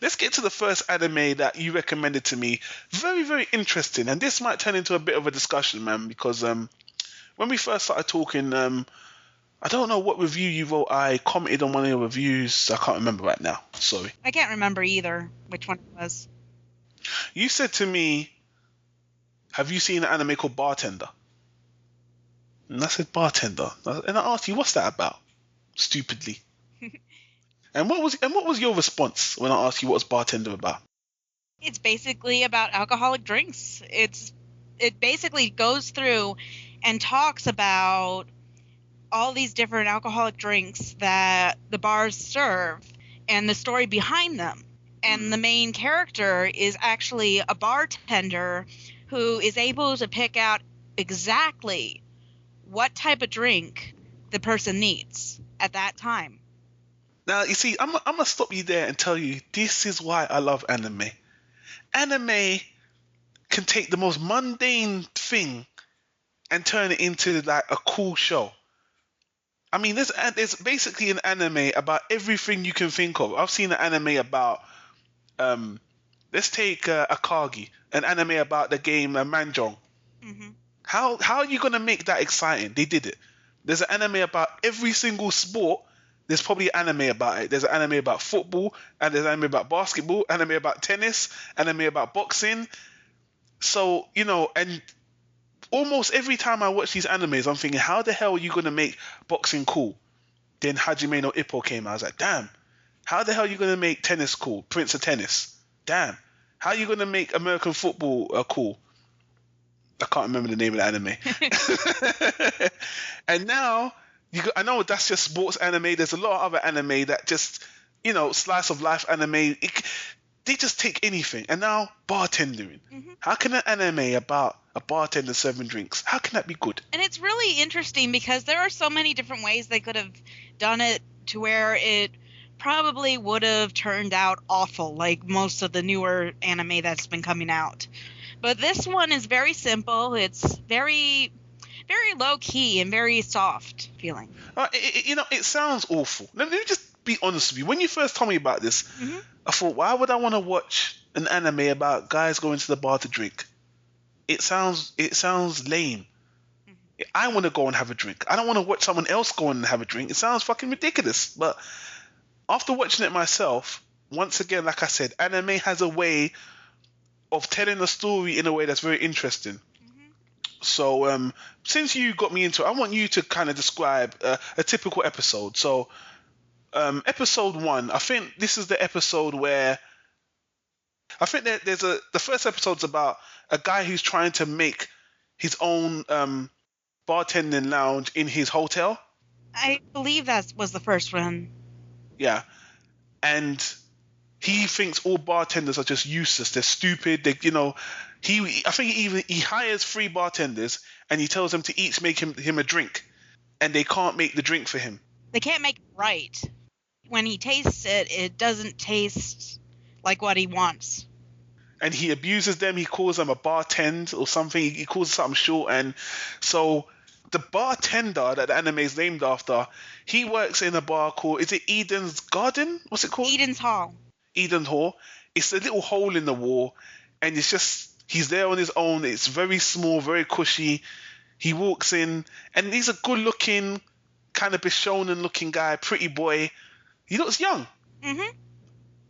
let's get to the first anime that you recommended to me. Very, very interesting. And this might turn into a bit of a discussion, man, because when we first started talking, I don't know what review you wrote. I commented on one of your reviews. I can't remember right now. Sorry. I can't remember either which one it was. You said to me, have you seen an anime called Bartender? And I said, Bartender. And I asked you, what's that about? Stupidly. And what was your response when I asked you what's Bartender about? It's basically about alcoholic drinks. It basically goes through and talks about all these different alcoholic drinks that the bars serve and the story behind them. And the main character is actually a bartender who is able to pick out exactly what type of drink the person needs at that time. Now, you see, I'm going to stop you there and tell you this is why I love anime. Anime can take the most mundane thing and turn it into like a cool show. I mean, there's basically an anime about everything you can think of. I've seen an anime about, let's take Akagi, an anime about the game Mahjong. Mm-hmm. How are you going to make that exciting? They did it. There's an anime about every single sport. There's probably an anime about it. There's an anime about football, and there's an anime about basketball, anime about tennis, anime about boxing. So, and almost every time I watch these animes, I'm thinking, how the hell are you going to make boxing cool? Then Hajime no Ippo came out. I was like, damn. How the hell are you going to make tennis cool? Prince of Tennis. Damn. How are you going to make American football cool? I can't remember the name of the anime. And now, I know that's just sports anime. There's a lot of other anime that just, slice of life anime. They just take anything. And now, bartending. Mm-hmm. How can an anime about a bartender serving drinks, how can that be good? And it's really interesting because there are so many different ways they could have done it to where it probably would have turned out awful, like most of the newer anime that's been coming out. But this one is very simple. It's very, very low key and very soft feeling. It sounds awful. Let me just be honest with you. When you first told me about this, I thought, why would I want to watch an anime about guys going to the bar to drink? It sounds lame. I want to go and have a drink. I don't want to watch someone else go and have a drink. It sounds fucking ridiculous. But after watching it myself, once again, like I said, anime has a way of telling a story in a way that's very interesting. So since you got me into it, I want you to kind of describe a typical episode. So episode 1, I think this is the episode where I think that the first episode's about a guy who's trying to make his own bartending lounge in his hotel. I believe that was the first one. Yeah. And he thinks all bartenders are just useless. They're stupid. I think he hires 3 bartenders and he tells them to each make him a drink. And they can't make the drink for him. They can't make it right. When he tastes it, it doesn't taste like what he wants. And he abuses them. He calls them a bartend or something. He calls it something short. And so the bartender that the anime is named after, he works in a bar called, is it Eden's Garden? What's it called? Eden's Hall. Eden's Hall. It's a little hole in the wall. And it's just, he's there on his own. It's very small, very cushy. He walks in and he's a good looking, kind of Bishonen looking guy, pretty boy. He looks young. Mm-hmm.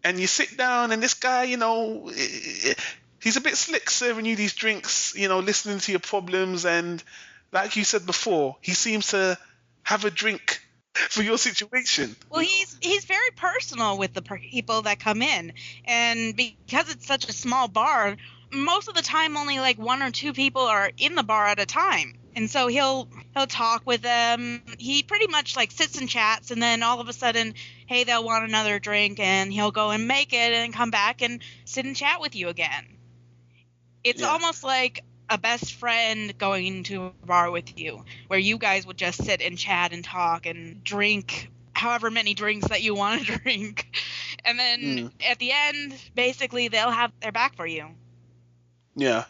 And you sit down and this guy, he's a bit slick serving you these drinks, listening to your problems. And like you said before, he seems to have a drink for your situation. Well, he's very personal with the people that come in. And because it's such a small bar, most of the time only like 1 or 2 people are in the bar at a time. And so he'll talk with them. He pretty much like sits and chats, and then all of a sudden, hey, they'll want another drink, and he'll go and make it and come back and sit and chat with you again. It's almost like a best friend going to a bar with you, where you guys would just sit and chat and talk and drink however many drinks that you want to drink. And then at the end, basically, they'll have their back for you. Yeah.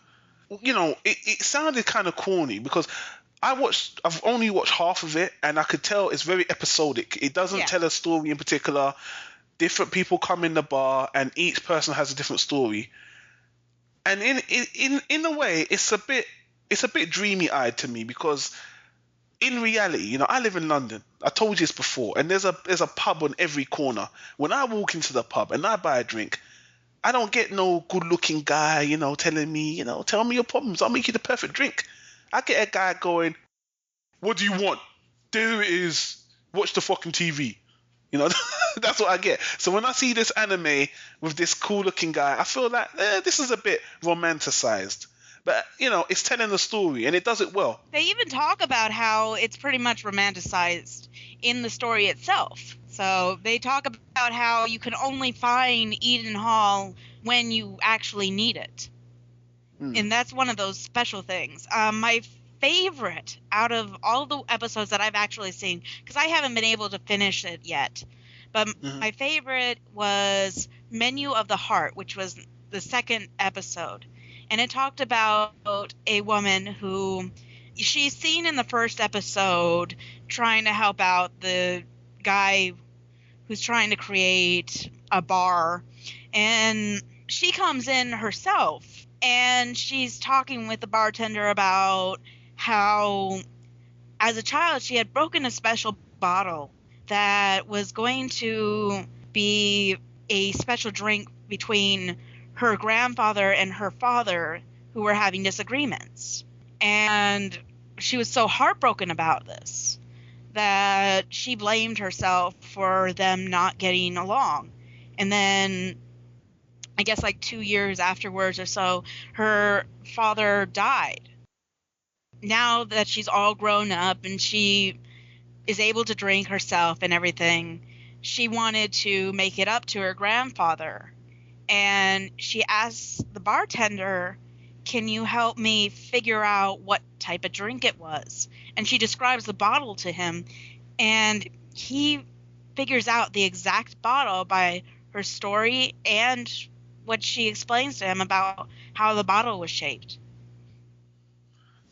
It sounded kind of corny because I've only watched half of it and I could tell it's very episodic. It doesn't tell a story in particular. different people come in the bar, and each person has a different story. And in a way, it's a bit dreamy-eyed to me, because in reality, I live in London. I told you this before, and there's a pub on every corner. When I walk into the pub and I buy a drink, I don't get no good-looking guy, telling me, tell me your problems. I'll make you the perfect drink. I get a guy going, what do you want? There it is. Watch the fucking TV. That's what I get. So when I see this anime with this cool-looking guy, I feel like this is a bit romanticized. But, it's telling a story, and it does it well. They even talk about how it's pretty much romanticized in the story itself. So they talk about how you can only find Eden Hall when you actually need it. And that's one of those special things. My favorite out of all the episodes that I've actually seen, because I haven't been able to finish it yet, but my favorite was Menu of the Heart, which was the second episode. And it talked about a woman who she's seen in the first episode trying to help out the guy who's trying to create a bar. And she comes in herself, and she's talking with the bartender about how as a child she had broken a special bottle that was going to be a special drink between her grandfather and her father, who were having disagreements. And she was so heartbroken about this that she blamed herself for them not getting along. And then I guess like 2 years afterwards or so, her father died. Now that she's all grown up and she is able to drink herself and everything, she wanted to make it up to her grandfather. And she asks the bartender, can you help me figure out what type of drink it was? And she describes the bottle to him, and he figures out the exact bottle by her story and what she explains to him about how the bottle was shaped.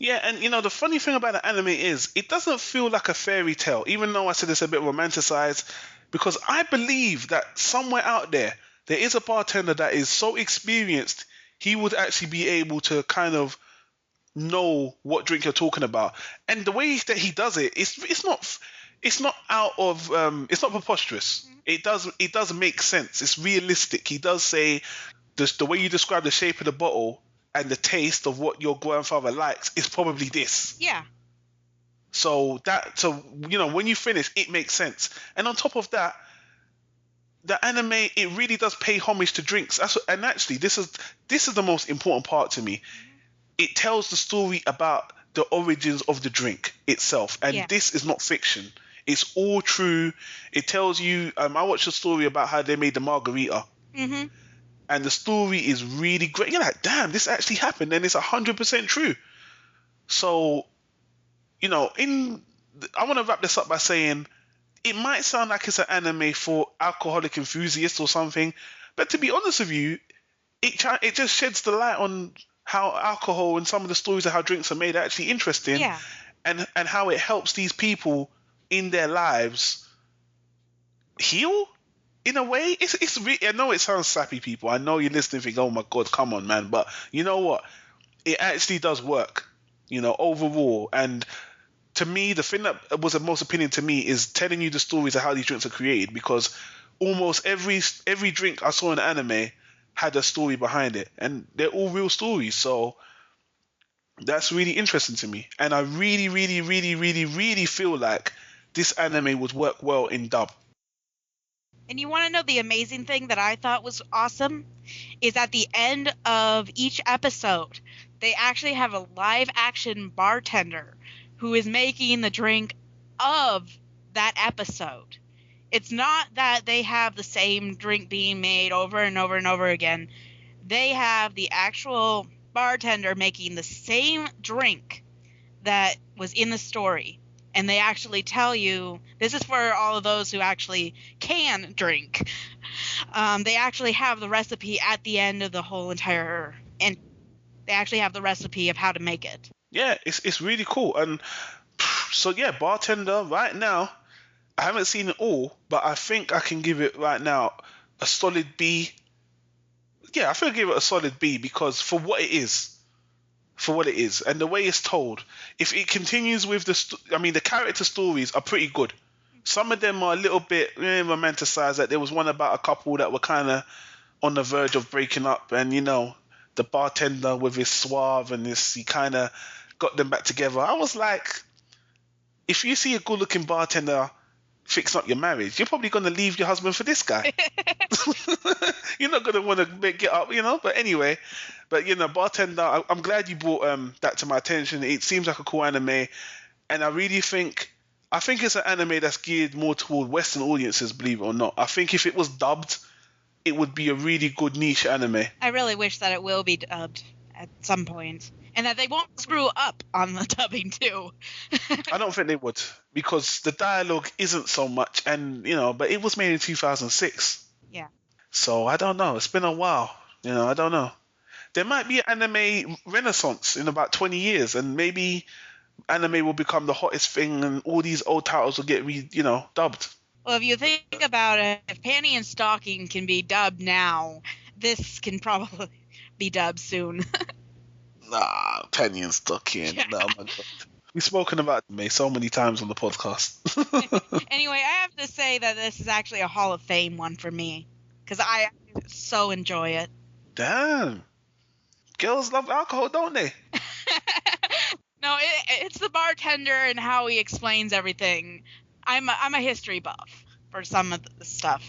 Yeah, and the funny thing about the anime is it doesn't feel like a fairy tale, even though I said it's a bit romanticized, because I believe that somewhere out there is a bartender that is so experienced, he would actually be able to kind of know what drink you're talking about. And the way that he does it, it's not out of it's not preposterous. It does make sense. It's realistic. He does say the way you describe the shape of the bottle and the taste of what your grandfather likes is probably this. Yeah. So when you finish, it makes sense. And on top of that, the anime, it really does pay homage to drinks. And actually, this is the most important part to me. It tells the story about the origins of the drink itself, and this is not fiction. It's all true. It tells you. I watched a story about how they made the margarita, and the story is really great. You're like, damn, this actually happened, and it's 100% true. So, I want to wrap this up by saying, it might sound like it's an anime for alcoholic enthusiasts or something, but to be honest with you, it just sheds the light on how alcohol and some of the stories of how drinks are made are actually interesting, and how it helps these people in their lives heal in a way. It's really, I know it sounds sappy, people. I know you're listening thinking, oh my god, come on, man. But you know what? It actually does work, overall. And to me, the thing that was the most appealing to me is telling you the stories of how these drinks are created, because almost every drink I saw in the anime had a story behind it, and they're all real stories. So that's really interesting to me, and I really, really, really, really, really feel like this anime would work well in dub. And you want to know the amazing thing that I thought was awesome? Is at the end of each episode, they actually have a live action bartender who is making the drink of that episode. It's not that they have the same drink being made over and over and over again. They have the actual bartender making the same drink that was in the story. And they actually tell you, this is for all of those who actually can drink. They actually have the recipe at the end of the whole entire, and they actually have the recipe of how to make it. Yeah, it's really cool. And so yeah, Bartender right now, I haven't seen it all, but I think I can give it right now a solid B. Yeah, I think I give it a solid B because for what it is, and the way it's told, if it continues with the character stories are pretty good. Some of them are a little bit romanticized. Like there was one about a couple that were kind of on the verge of breaking up, and the bartender with his suave and he kind of got them back together. I was like, if you see a good-looking bartender fixing up your marriage, you're probably going to leave your husband for this guy. You're not going to want to get up, But anyway, Bartender, I'm glad you brought that to my attention. It seems like a cool anime, and I really think it's an anime that's geared more toward Western audiences, believe it or not. I think if it was dubbed, it would be a really good niche anime. I really wish that it will be dubbed at some point, and that they won't screw up on the dubbing too. I don't think they would, because the dialogue isn't so much, and but it was made in 2006. Yeah. So I don't know. It's been a while. I don't know. There might be an anime renaissance in about 20 years, and maybe anime will become the hottest thing, and all these old titles will get dubbed. Well, if you think about it, if Panty and Stocking can be dubbed now, this can probably be dubbed soon. Nah, Penny and Stocking. Yeah. No, my God. We've spoken about anime so many times on the podcast. Anyway, I have to say that this is actually a Hall of Fame one for me, because I so enjoy it. Damn. Girls love alcohol, don't they? No, it's the bartender and how he explains everything. I'm a history buff for some of the stuff.